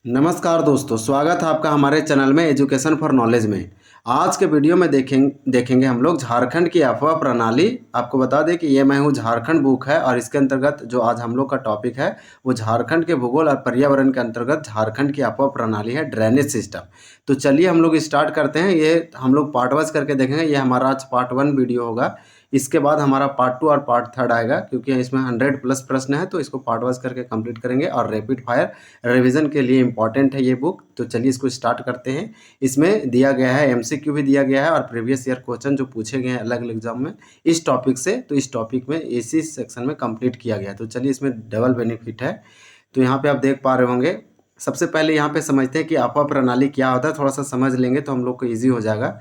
नमस्कार दोस्तों, स्वागत है आपका हमारे चैनल में एजुकेशन फॉर नॉलेज में। आज के वीडियो में देखेंगे हम लोग झारखंड की अफवाह प्रणाली। आपको बता दें कि ये मैं हूँ झारखंड बुक है और इसके अंतर्गत जो आज हम लोग का टॉपिक है वो झारखंड के भूगोल और पर्यावरण के अंतर्गत झारखंड की अफवाह प्रणाली है, ड्रेनेज सिस्टम। तो चलिए हम लोग स्टार्ट करते हैं। ये हम लोग पार्ट वाइज करके देखेंगे। ये हमारा आज पार्ट 1 वीडियो होगा। इसके बाद हमारा पार्ट 2 और पार्ट 3 आएगा, क्योंकि इसमें 100+ प्रश्न है, तो इसको पार्ट वाइज करके कंप्लीट करेंगे और रैपिड फायर रिवीजन के लिए इम्पॉर्टेंट है ये बुक। तो चलिए इसको स्टार्ट करते हैं। इसमें दिया गया है एमसीक्यू भी दिया गया है और प्रीवियस ईयर क्वेश्चन जो पूछे गए हैं अलग अलग एग्जाम में इस टॉपिक से, तो इस टॉपिक में इसी सेक्शन में कंप्लीट किया गया है। तो चलिए इसमें डबल बेनिफिट है। तो यहाँ पे आप देख पा रहे होंगे। सबसे पहले यहाँ पे समझते हैं कि अफवाह प्रणाली क्या होता है। थोड़ा सा समझ लेंगे तो हम लोग को ईजी हो जाएगा।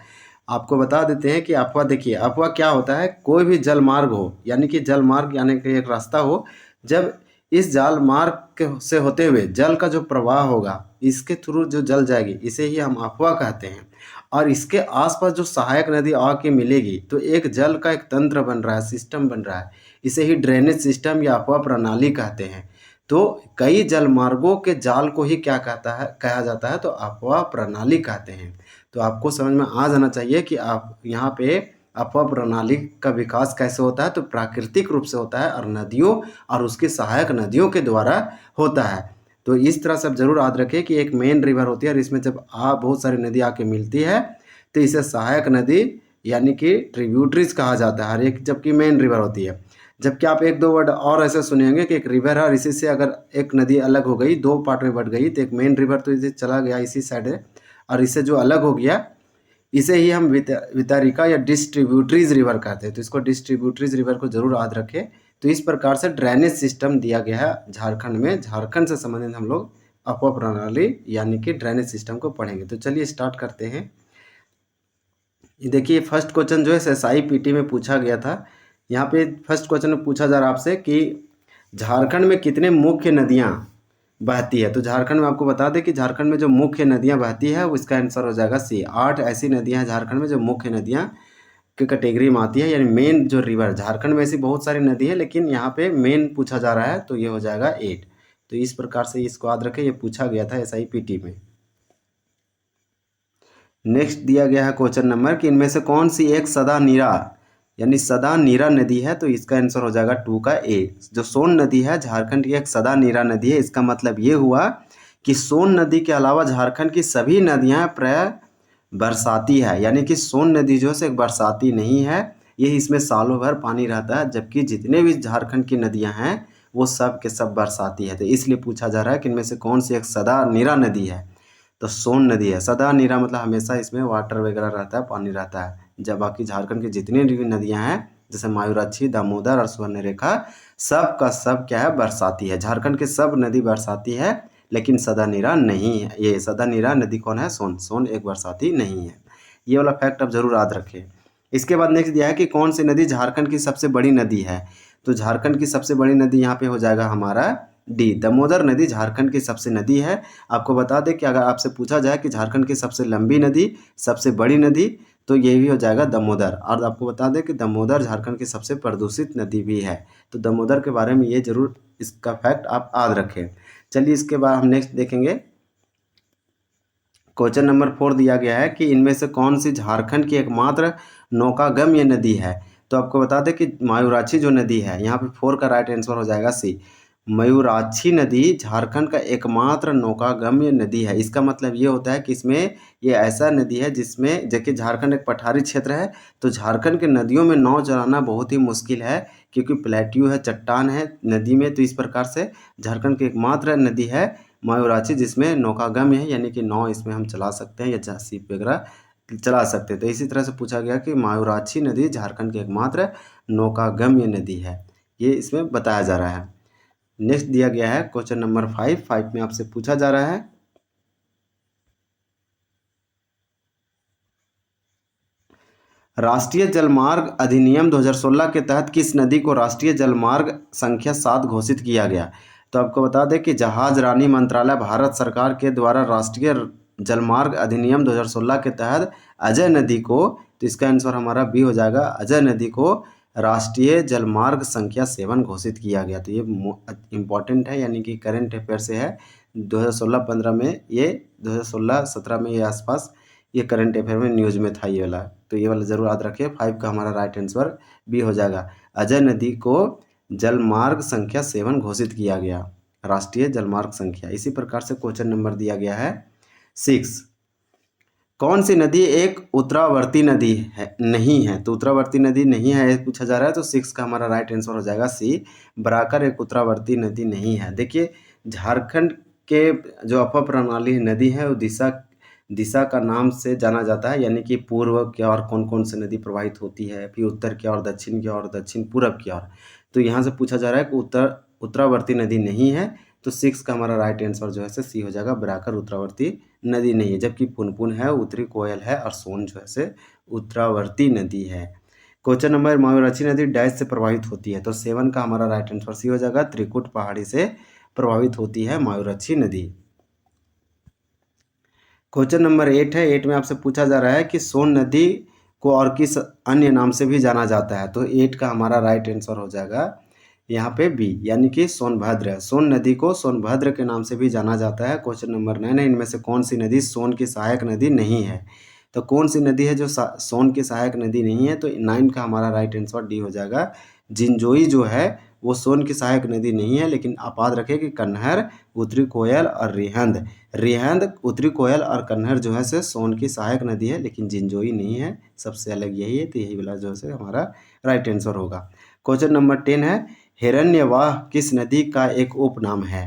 आपको बता देते हैं कि अफवाह, देखिए अफवाह क्या होता है। कोई भी जल मार्ग हो, यानी कि जल मार्ग यानी कि एक रास्ता हो, जब इस जल मार्ग से होते हुए जल का जो प्रवाह होगा, इसके थ्रू जो जल जाएगी, इसे ही हम अफवाह कहते हैं। और इसके आसपास जो सहायक नदी आके मिलेगी तो एक जल का एक तंत्र बन रहा है, सिस्टम बन रहा है। इसे ही ड्रेनेज सिस्टम या अफवाह प्रणाली कहते हैं। तो कई जल मार्गों के जाल को ही क्या कहा जाता है, तो अफवाह प्रणाली कहते हैं। तो आपको समझ में आ जाना चाहिए कि आप यहाँ पे अफवाह प्रणाली का विकास कैसे होता है। तो प्राकृतिक रूप से होता है और नदियों और उसकी सहायक नदियों के द्वारा होता है। तो इस तरह से आप जरूर याद रखें कि एक मेन रिवर होती है और इसमें जब बहुत सारी नदी आके मिलती है तो इसे सहायक नदी यानी कि ट्रिब्यूटरीज कहा जाता है हर एक, जबकि मेन रिवर होती है। जबकि आप एक दो वर्ड और ऐसे सुनेंगे कि एक रिवर है और इसी से अगर एक नदी अलग हो गई, दो पार्ट में बढ़ गई, तो एक मेन रिवर तो इसे चला गया इसी साइड है और इससे जो अलग हो गया इसे ही हम वितरिका या डिस्ट्रीब्यूटरीज रिवर कहते हैं। तो इसको डिस्ट्रीब्यूटरीज रिवर को जरूर याद रखें। तो इस प्रकार से ड्रेनेज सिस्टम दिया गया है झारखंड में। झारखंड से संबंधित हम लोग अफवाह प्रणाली यानी कि ड्रेनेज सिस्टम को पढ़ेंगे। तो चलिए स्टार्ट करते हैं। ये देखिए फर्स्ट क्वेश्चन जो है एसआई पीटी में पूछा गया था। यहाँ पे फर्स्ट क्वेश्चन में पूछा जा रहा है आपसे कि झारखंड में कितने मुख्य नदियाँ बहती है। तो झारखंड में आपको बता दें कि झारखंड में जो मुख्य नदियाँ बहती है उसका आंसर हो जाएगा सी। 8 ऐसी नदियाँ हैं झारखंड में जो मुख्य नदियाँ की कैटेगरी में आती है, यानी मेन जो रिवर। झारखंड में ऐसी बहुत सारी नदी है लेकिन यहाँ पे मेन पूछा जा रहा है, तो ये हो जाएगा 8। तो इस प्रकार से इसको याद रखें, ये पूछा गया था एसआईपीटी में। नेक्स्ट दिया गया है क्वेश्चन नंबर कि इनमें से कौन सी एक सदा नीरा यानी सदा नीरा नदी है। तो इसका आंसर हो जाएगा 2 का ए। जो सोन नदी है झारखंड की एक सदा नीरा नदी है। इसका मतलब ये हुआ कि सोन नदी के अलावा झारखंड की सभी नदियां प्राय बरसाती है, यानी कि सोन नदी जो है एक बरसाती नहीं है। ये इसमें सालों भर पानी रहता है, जबकि जितने भी झारखंड की नदियां हैं वो सब के सब बरसाती है। तो इसलिए पूछा जा रहा है कि इनमें से कौन सी एक सदा नीरा नदी है। तो सोन नदी है। सदा नीरा मतलब हमेशा इसमें वाटर वगैरह रहता है, पानी रहता है। जब बाकी झारखंड की जितनी भी नदियां हैं जैसे मायूराक्षी, दामोदर और स्वर्णरेखा, सब का सब क्या है, बरसाती है। झारखंड की सब नदी बरसाती है लेकिन सदा नीरा नहीं है। ये सदा नीरा नदी कौन है, सोन। सोन एक बरसाती नहीं है। ये वाला फैक्ट आप जरूर याद रखें। इसके बाद नेक्स्ट दिया है कि कौन सी नदी झारखंड की सबसे बड़ी नदी है। तो झारखंड की सबसे बड़ी नदी यहाँ पे हो जाएगा हमारा डी, दामोदर नदी झारखंड की सबसे नदी है। आपको बता दें कि अगर आपसे पूछा जाए कि झारखंड की सबसे लंबी नदी, सबसे बड़ी नदी, तो ये भी हो जाएगा दामोदर। और आपको बता दें कि दामोदर झारखंड की सबसे प्रदूषित नदी भी है। तो दामोदर के बारे में ये जरूर इसका फैक्ट आप याद रखें। चलिए इसके बाद हम नेक्स्ट देखेंगे। क्वेश्चन नंबर 4 दिया गया है कि इनमें से कौन सी झारखंड की एकमात्र नौकागम्य नदी है। तो आपको बता दें कि मायूराक्षी जो नदी है, यहाँ पे 4 का राइट आंसर हो जाएगा सी। मयूराक्षी नदी झारखंड का एकमात्र नौकागम्य नदी है। इसका मतलब ये होता है कि इसमें ये ऐसा नदी है जिसमें, जबकि झारखंड एक पठारी क्षेत्र है, तो झारखंड के नदियों में नाव चलाना बहुत ही मुश्किल है, क्योंकि प्लेट्यू है, चट्टान है नदी में। तो इस प्रकार से झारखंड की एकमात्र नदी है मयूराक्षी जिसमें नौकागम्य है, यानी कि नाव इसमें हम चला सकते हैं या शिप वगैरह चला सकते हैं। तो इसी तरह से पूछा गया कि मयूराक्षी नदी झारखंड की एकमात्र नौकागम्य नदी है, ये इसमें बताया जा रहा है। नेक्स्ट दिया गया है क्वेश्चन नंबर 5 में आपसे पूछा जा रहा है राष्ट्रीय जलमार्ग अधिनियम 2016 के तहत किस नदी को राष्ट्रीय जलमार्ग संख्या 7 घोषित किया गया। तो आपको बता दें कि जहाज रानी मंत्रालय भारत सरकार के द्वारा राष्ट्रीय जलमार्ग अधिनियम 2016 के तहत अजय नदी को, तो इसका आंसर हमारा बी हो जाएगा, अजय नदी को राष्ट्रीय जलमार्ग संख्या 7 घोषित किया गया। तो ये इम्पॉर्टेंट है, यानी कि करंट अफेयर से है। 2016-15 में ये 2016-17 में ये आसपास ये करंट अफेयर में न्यूज़ में था ये वाला। तो ये वाला ज़रूर याद रखिए। 5 का हमारा राइट आंसर बी हो जाएगा। अजय नदी को जलमार्ग संख्या 7 घोषित किया गया, राष्ट्रीय जलमार्ग संख्या। इसी प्रकार से क्वेश्चन नंबर दिया गया है 6। कौन सी नदी एक उत्तरावर्ती नदी है नहीं है? तो उत्तरावर्ती नदी नहीं है पूछा जा रहा है, तो 6 का हमारा राइट आंसर हो जाएगा सी, बराकर एक उत्तरावर्ती नदी नहीं है। देखिए झारखंड के जो अफवा प्रणाली नदी है वो दिशा का नाम से जाना जाता है, यानी कि पूर्व की ओर कौन कौन सी नदी प्रवाहित होती है, फिर उत्तर की ओर, दक्षिण की ओर, दक्षिण पूरब की ओर। तो यहाँ से पूछा जा रहा है कि उत्तरावर्ती नदी नहीं है, तो 6 का हमारा राइट आंसर जो है से सी हो जाएगा, बराकर उत्तरावर्ती नदी नहीं है। जबकि पुनपुन है, उत्तरी कोयल है और सोन जो है से उत्तरावर्ती नदी है। क्वेश्चन नंबर मायूराक्षी नदी डैश से प्रभावित होती है, तो 7 का हमारा राइट आंसर सी हो जाएगा, त्रिकुट पहाड़ी से प्रभावित होती है मायूराक्षी नदी। क्वेश्चन नंबर 8 है। 8 में आपसे पूछा जा रहा है कि सोन नदी को और किस अन्य नाम से भी जाना जाता है, तो 8 का हमारा राइट आंसर हो जाएगा यहाँ पे बी, यानी कि सोनभद्र। सोन नदी को सोनभद्र के नाम से भी जाना जाता है। क्वेश्चन नंबर 9 है। इनमें से कौन सी नदी सोन की सहायक नदी नहीं है? तो कौन सी नदी है जो सोन की सहायक नदी नहीं है? तो 9 का हमारा राइट आंसर डी हो जाएगा। जिंजोई जो है वो सोन की सहायक नदी नहीं है, लेकिन आप याद रखें कि कन्हर, उत्तरी कोयल और रिहंद, उत्तरी कोयल और कन्हर जो है से सोन की सहायक नदी है, लेकिन जिंजोई नहीं है, सबसे अलग यही है। तो यही वाला जो है हमारा राइट आंसर होगा। क्वेश्चन नंबर 10 है। हिरण्यवाह किस नदी का एक उपनाम है?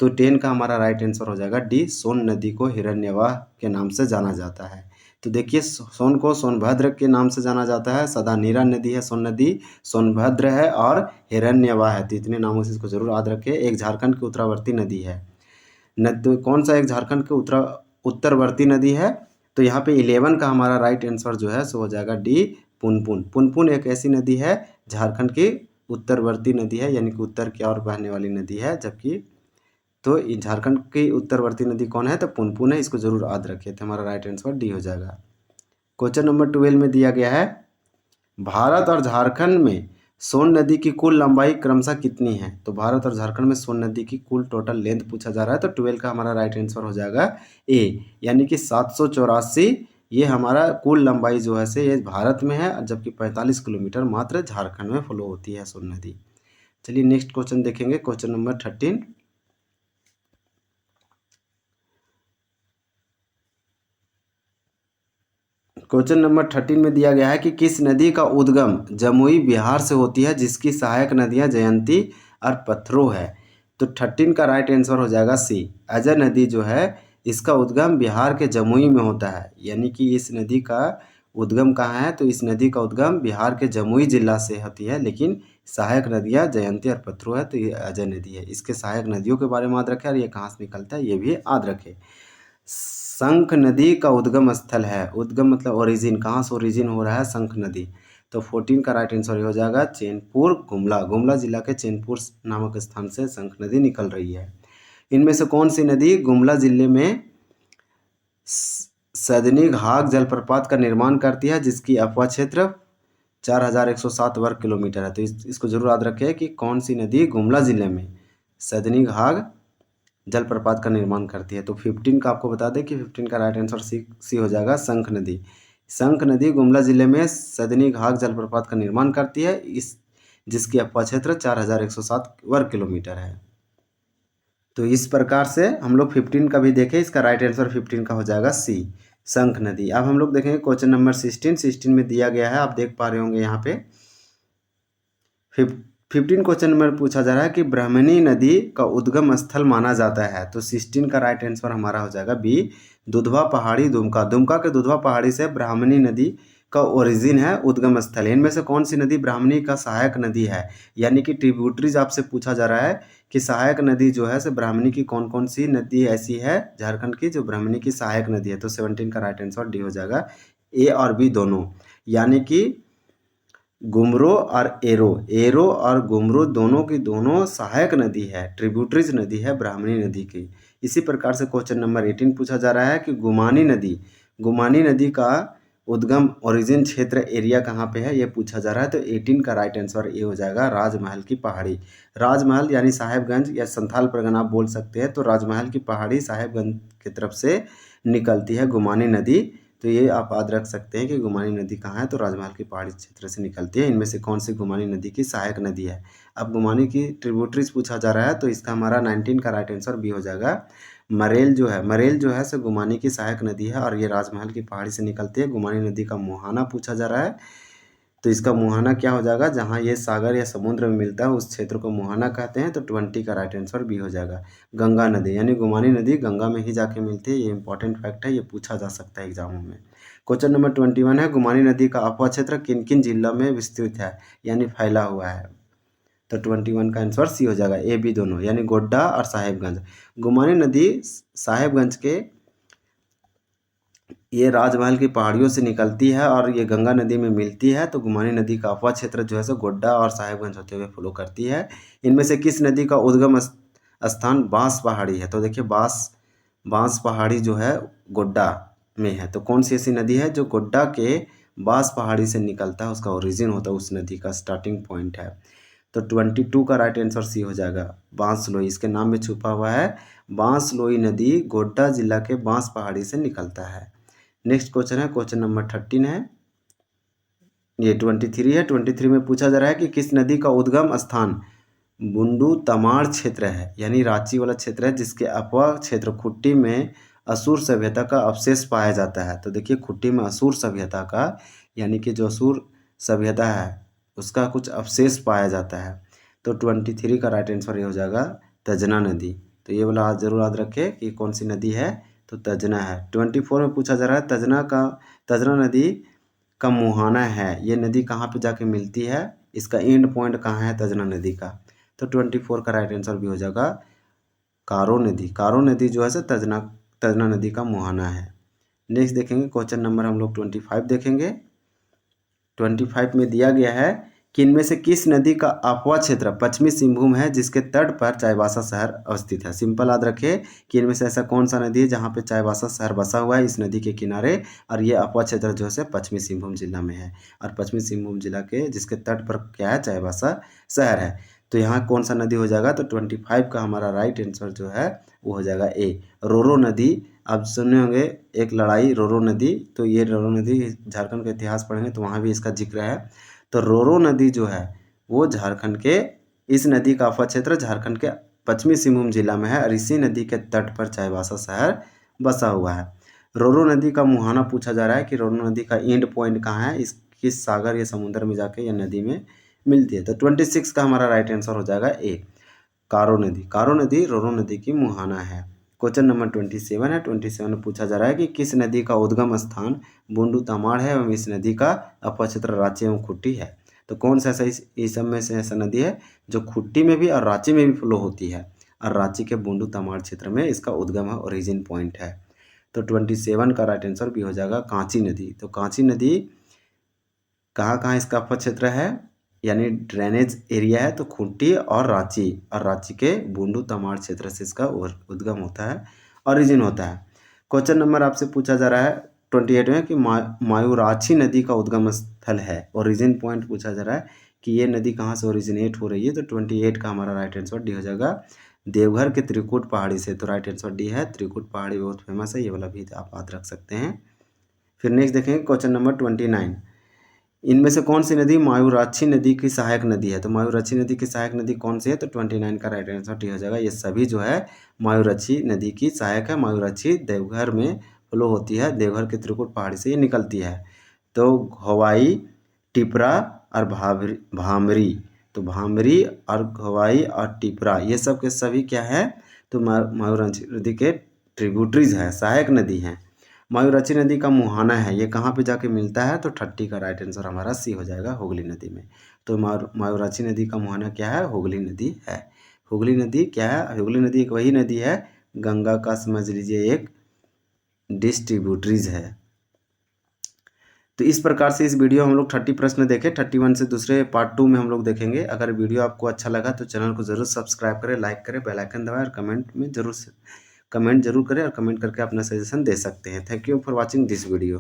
तो 10 का हमारा राइट आंसर हो जाएगा डी, सोन नदी को हिरण्यवाह के नाम से जाना जाता है। तो देखिए सोन को सोनभद्र के नाम से जाना जाता है, सदानीरा नदी है सोन नदी, सोनभद्र है और हिरण्यवाह है। तो इतने नामों से इसको जरूर याद रखें। एक झारखंड की उत्तरावर्ती नदी है। तो कौन सा एक झारखंड के उत्तरवर्ती नदी है? तो यहाँ पे 11 का हमारा राइट आंसर जो है सो हो जाएगा डी, पुनपुन। पुनपुन एक ऐसी नदी है झारखंड की उत्तरवर्ती नदी है, यानी कि उत्तर की ओर बहने वाली नदी है। जबकि तो झारखंड की उत्तरवर्ती नदी कौन है? तो पुनपुन है। इसको जरूर याद रखिए। तो हमारा राइट आंसर डी हो जाएगा। क्वेश्चन नंबर 12 में दिया गया है, भारत और झारखंड में सोन नदी की कुल लंबाई क्रमशः कितनी है? तो भारत और झारखंड में सोन नदी की कुल टोटल लेंथ पूछा जा रहा है। तो 12 का हमारा राइट आंसर हो जाएगा ए, यानी कि 784। ये हमारा कुल लंबाई जो है से ये भारत में है, जबकि 45 किलोमीटर मात्र झारखंड में फ्लो होती है सोन नदी। चलिए नेक्स्ट क्वेश्चन देखेंगे। Question number 13। क्वेश्चन नंबर 13 में दिया गया है कि किस नदी का उद्गम जमुई बिहार से होती है, जिसकी सहायक नदियां जयंती और पथरो है? तो 13 का राइट आंसर हो जाएगा सी, अजय नदी जो है इसका उद्गम बिहार के जमुई में होता है, यानी कि इस नदी का उद्गम कहाँ है? तो इस नदी का उद्गम बिहार के जमुई जिला से होती है, लेकिन सहायक नदियाँ जयंती और पथरो है, तो ये अजय नदी है। इसके सहायक नदियों के बारे में याद रखें और ये कहाँ से निकलता है ये भी याद रखें। शंख नदी का उद्गम स्थल है, उद्गम मतलब ओरिजिन, कहाँ से ओरिजिन हो रहा है शंख नदी? तो 14 का राइट आंसर हो जाएगा चैनपुर गुमला जिला के चैनपुर नामक स्थान से शंख नदी निकल रही है। इनमें से कौन सी नदी गुमला जिले में सदनी घाघ जलप्रपात का निर्माण करती है, जिसकी अफवाह क्षेत्र 4107 वर्ग किलोमीटर है? तो इसको जरूर याद रखें कि कौन सी नदी गुमला जिले में सदनी घाघ जलप्रपात का निर्माण करती है। तो 15 का आपको बता दें कि 15 का राइट आंसर सी हो जाएगा, शंख नदी। शंख नदी गुमला जिले में सदनी घाघ जलप्रपात का निर्माण करती है, जिसकी अफवाह क्षेत्र 4107 वर्ग किलोमीटर है। तो इस प्रकार से हम लोग 15 का भी देखें, इसका राइट आंसर 15 का हो जाएगा सी, शंख नदी। अब हम लोग देखेंगे क्वेश्चन नंबर 16 में दिया गया है, आप देख पा रहे होंगे यहाँ पे 15 क्वेश्चन नंबर पूछा जा रहा है कि ब्राह्मणी नदी का उद्गम स्थल माना जाता है। तो 16 का राइट आंसर हमारा हो जाएगा बी, दुधवा पहाड़ी दुमका के दुधवा पहाड़ी से ब्राह्मणी नदी का ओरिजिन है, उद्गम स्थल। इनमें से कौन सी नदी ब्राह्मणी का सहायक नदी है? यानी कि ट्रिब्यूटरीज आपसे पूछा जा रहा है कि सहायक नदी जो है से ब्राह्मणी की कौन कौन सी नदी ऐसी है झारखंड की जो ब्राह्मणी की सहायक नदी है? तो 17 का राइट आंसर डी हो जाएगा, ए और बी दोनों, यानी कि गुमरो और एरो और गुमरो दोनों की दोनों सहायक नदी है, ट्रिब्यूटरीज नदी है ब्राह्मणी नदी की। इसी प्रकार से क्वेश्चन नंबर 18 पूछा जा रहा है कि गुमानी नदी का उद्गम ओरिजिन क्षेत्र एरिया कहाँ पे है ये पूछा जा रहा है। तो 18 का राइट आंसर ये हो जाएगा राजमहल की पहाड़ी। राजमहल यानी साहेबगंज या संथाल परगना आप बोल सकते हैं। तो राजमहल की पहाड़ी साहेबगंज की तरफ से निकलती है गुमानी नदी। तो ये आप याद रख सकते हैं कि गुमानी नदी कहाँ है, तो राजमहल की पहाड़ी क्षेत्र से निकलती है। इनमें से कौन सी गुमानी नदी की सहायक नदी है। अब गुमानी की ट्रिब्यूटरीज पूछा जा रहा है, तो इसका हमारा 19 का राइट आंसर बी हो जाएगा। मरेल जो है सो गुमानी की सहायक नदी है और ये राजमहल की पहाड़ी से निकलती है। गुमानी नदी का मुहाना पूछा जा रहा है, तो इसका मुहाना क्या हो जाएगा, जहाँ ये सागर या समुद्र में मिलता है उस क्षेत्र को मुहाना कहते हैं। तो 20 का राइट आंसर बी हो जाएगा। गंगा नदी यानी गुमानी नदी गंगा में ही जाके मिलती है। ये इंपॉर्टेंट फैक्ट है, ये पूछा जा सकता है एग्जामों में। क्वेश्चन नंबर 21 है, गुमानी नदी का अफवाह क्षेत्र किन किन जिलों में विस्तृत है यानी फैला हुआ है। तो 21 का आंसर सी हो जाएगा, ए बी दोनों, यानी गोड्डा और साहेबगंज। गुमानी नदी साहेबगंज के ये राजमहल की पहाड़ियों से निकलती है और ये गंगा नदी में मिलती है। तो गुमानी नदी का अफवाह क्षेत्र जो है सो गोड्डा और साहेबगंज होते हुए फ्लो करती है। इनमें से किस नदी का उद्गम स्थान बांस पहाड़ी है। तो देखिए बांस पहाड़ी जो है गोड्डा में है। तो कौन सी ऐसी नदी है जो गोड्डा के बांस पहाड़ी से निकलता है, उसका ओरिजिन होता है, उस नदी का स्टार्टिंग पॉइंट है। तो 22 का राइट आंसर सी हो जाएगा, बांसलोई। इसके नाम में छुपा हुआ है, बांसलोई नदी गोड्डा जिला के बांस पहाड़ी से निकलता है। नेक्स्ट क्वेश्चन है, क्वेश्चन नंबर 13 है, ये 23 है। 23 में पूछा जा रहा है कि किस नदी का उद्गम स्थान बुंडू तमाड़ क्षेत्र है, यानी रांची वाला क्षेत्र है, जिसके अपवा क्षेत्र खुट्टी में असुर सभ्यता का अवशेष पाया जाता है। तो देखिए खुट्टी में असुर सभ्यता का, यानी कि जो असुर सभ्यता है उसका कुछ अवशेष पाया जाता है। तो 23 का राइट आंसर ये हो जाएगा तजना नदी। तो ये वाला जरूर याद रखें कि कौन सी नदी है, तो तजना है। 24 में पूछा जा रहा है तजना नदी का मुहाना है, ये नदी कहाँ पे जाके मिलती है, इसका एंड पॉइंट कहाँ है तजना नदी का। तो 24 का राइट आंसर भी हो जाएगा कारो नदी। कारो नदी जो है सो तजना नदी का मुहाना है। नेक्स्ट देखेंगे क्वेश्चन नंबर हम लोग 25 देखेंगे। 25 में दिया गया है कि इनमें से किस नदी का अपवा क्षेत्र पश्चिमी सिंहभूम है जिसके तट पर चाईबासा शहर अवस्थित है। सिंपल याद रखिए कि इनमें से ऐसा कौन सा नदी है जहाँ पे चाईबासा शहर बसा हुआ है इस नदी के किनारे, और ये अपवा क्षेत्र जो है पश्चिमी सिंहभूम जिला में है। और पश्चिमी सिंहभूम जिला के जिसके तट पर क्या है, चाईबासा शहर है। तो यहाँ कौन सा नदी हो जाएगा, तो 25 का हमारा राइट आंसर जो है वो हो जाएगा ए, रोरो नदी। आप सुने होंगे एक लड़ाई रोरो नदी, तो ये रोरो नदी झारखंड का इतिहास पढ़ेंगे तो वहाँ भी इसका जिक्र है। तो रोरो नदी जो है वो झारखंड के, इस नदी का अफवा क्षेत्र झारखंड के पश्चिमी सिंहभूम जिला में है और इसी नदी के तट पर चाईबासा शहर बसा हुआ है। रोरो नदी का मुहाना पूछा जा रहा है कि रोरो नदी का एंड पॉइंट कहाँ है, इस किस सागर या समुद्र में जाके यह नदी में मिलती है। तो 26 का हमारा राइट आंसर हो जाएगा ए, कारो नदी। कारो नदी रोरो नदी की मुहाना है। क्वेश्चन नंबर 27 है। 27 में पूछा जा रहा है कि किस नदी का उद्गम स्थान बुंडू तमाड़ है एवं इस नदी का अपवा क्षेत्र रांची एवं खुट्टी है। तो कौन सा ऐसा इस सब में से ऐसा नदी है जो खुट्टी में भी और रांची में भी फ्लो होती है, और रांची के बुंडू तमाड़ क्षेत्र में इसका उद्गम है, ओरिजिन पॉइंट है। तो 27 का राइट आंसर भी हो जाएगा कांची नदी। तो कांची नदी कहाँ कहाँ इसका अपवा क्षेत्र है, यानी ड्रेनेज एरिया है, तो खूंटी और रांची के बूंदू तमाड़ क्षेत्र से इसका उद्गम होता है, ओरिजिन होता है। क्वेश्चन नंबर आपसे पूछा जा रहा है 28 में कि मायूराक्षी नदी का उद्गम स्थल है, ओरिजिन पॉइंट पूछा जा रहा है कि ये नदी कहाँ से ओरिजिनेट हो रही है। तो 28 का हमारा राइट आंसर डी हो जाएगा, देवघर के त्रिकुट पहाड़ी से। तो राइट आंसर डी है, त्रिकुट पहाड़ी बहुत फेमस है, ये वाला भी आप याद रख सकते हैं। फिर नेक्स्ट देखेंगे क्वेश्चन नंबर 29, इनमें से कौन सी नदी मायूराक्षी नदी की सहायक नदी है। तो मायूराक्षी नदी की सहायक नदी कौन सी है, तो 29 का राइट आंसर डी हो जाएगा। ये सभी जो है मायूराक्षी नदी की सहायक है। मायूराक्षी देवघर में फ्लो होती है, देवघर के त्रिकुट पहाड़ी से ये निकलती है। तो घोवाई, टिपरा और भामरी, तो भामरी और घोवाई और टिपरा ये सब के सभी क्या है, तो मायूराक्षी नदी के ट्रिब्यूटरीज है, सहायक नदी हैं। मायूराक्षी नदी का मुहाना है, ये कहाँ पे जाके मिलता है, तो 30 का राइट आंसर हमारा सी हो जाएगा, हुगली नदी में। तो मायूराक्षी नदी का मुहाना क्या है, हुगली नदी है। हुगली नदी क्या है, हुगली नदी एक वही नदी है गंगा का समझ लीजिए एक डिस्ट्रीब्यूटरीज है। तो इस प्रकार से इस वीडियो हम लोग 30 प्रश्न देखे। 31 से दूसरे पार्ट 2 में हम लोग देखेंगे। अगर वीडियो आपको अच्छा लगा तो चैनल को जरूर सब्सक्राइब करें, लाइक करें, बेल आइकन दबाएं और कमेंट जरूर करें और कमेंट करके अपना सजेशन दे सकते हैं। Thank you for watching this video.